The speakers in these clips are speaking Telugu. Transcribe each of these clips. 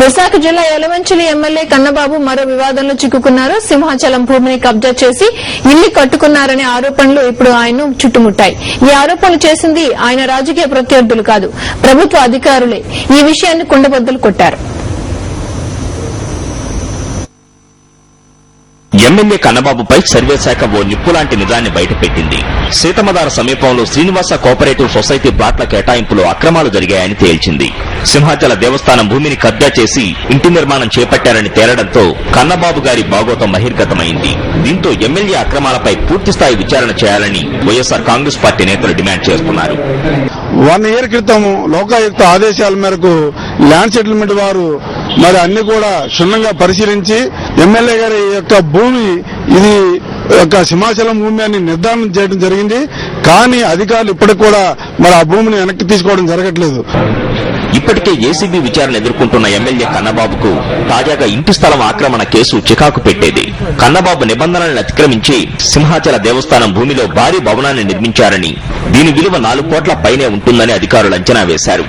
విశాఖ జిల్లా యలమంచిలి ఎమ్మెల్యే కన్నబాబు మరో వివాదంలో చిక్కుకున్నారు. సింహాచలం భూమిని కబ్జా చేసి ఇల్లు కట్టుకున్నారనే ఆరోపణలు ఇప్పుడు ఆయన్ను చుట్టుముట్టాయి. ఈ ఆరోపణలు చేసింది ఆయన రాజకీయ ప్రత్యర్థులు కాదు, ప్రభుత్వ అధికారులే. ఈ విషయాన్ని కుండబద్దలు కొట్టారు. ఎమ్మెల్యే కన్నబాబుపై సర్వే శాఖ ఓ నిప్పులాంటి నిజాన్ని బయటపెట్టింది. సీతమ్మధార సమీపంలో శ్రీనివాస కోఆపరేటివ్ సొసైటీ ప్లాట్ల కేటాయింపులో అక్రమాలు జరిగాయని తేల్చింది. సింహాచల దేవస్థానం భూమిని కబ్జా చేసి ఇంటి నిర్మాణం చేపట్టారని తేలడంతో కన్నబాబు గారి బాగోతం బహిర్గతమైంది. దీంతో ఎమ్మెల్యే అక్రమాలపై పూర్తిస్థాయి విచారణ చేయాలని వైఎస్సార్ కాంగ్రెస్ పార్టీ నేతలు డిమాండ్ చేస్తున్నారు. 1 year క్రితం లోకాయుక్త ఆదేశాల మేరకు ల్యాండ్ సెటిల్మెంట్ వారు మరి అన్ని కూడా క్షుణ్ణంగా పరిశీలించి ఎమ్మెల్యే గారి యొక్క భూమి ఇది ఒక సింహాచలం భూమి అని నిర్ధారణ చేయడం జరిగింది. కానీ అధికారులు ఇప్పటికి కూడా మరి ఆ భూమిని వెనక్కి తీసుకోవడం జరగట్లేదు. ఇప్పటికే ఏసీబీ విచారణ ఎదుర్కొంటున్న ఎమ్మెల్యే కన్నబాబుకు తాజాగా ఇంటి స్థలం ఆక్రమణ కేసు చికాకు పెట్టేది. కన్నబాబు నిబంధనలను అతిక్రమించి సింహాచల దేవస్థానం భూమిలో భారీ భవనాన్ని నిర్మించారని, దీని విలువ 4 కోట్ల పైనే ఉంటుందని అధికారులు అంచనా వేశారు.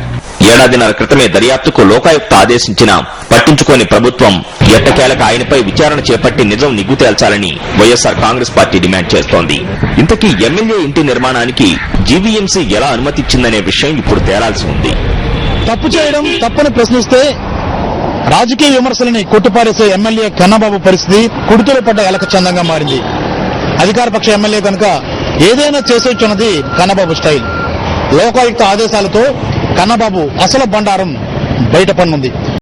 ఏడాదిన్నర క్రితమే దర్యాప్తుకు లోకాయుక్త ఆదేశించినా పట్టించుకోని ప్రభుత్వం ఎట్టకేలకు ఆయనపై విచారణ చేపట్టి నిజం నిగ్గు తేల్చాలని వైఎస్సార్ కాంగ్రెస్ పార్టీ డిమాండ్ చేస్తోంది. ఇంతకీ ఎమ్మెల్యే ఇంటి నిర్మాణానికి జీవీఎంసీ ఎలా అనుమతిచ్చిందనే విషయం ఇప్పుడు తేలాల్సి ఉంది. తప్పు చేయడం తప్పని ప్రశ్నిస్తే రాజకీయ విమర్శలని కొట్టిపారేసే ఎమ్మెల్యే కన్నబాబు పరిస్థితి కుడితలో పడ్డ ఎలక చందంగా మారింది. అధికారపక్ష ఎమ్మెల్యే కనుక ఏదైనా చేసేచ్చున్నది కన్నబాబు స్టైల్. లోకాయుక్త ఆదేశాలతో కన్నబాబు అసలు బండారం బయటపడనుంది.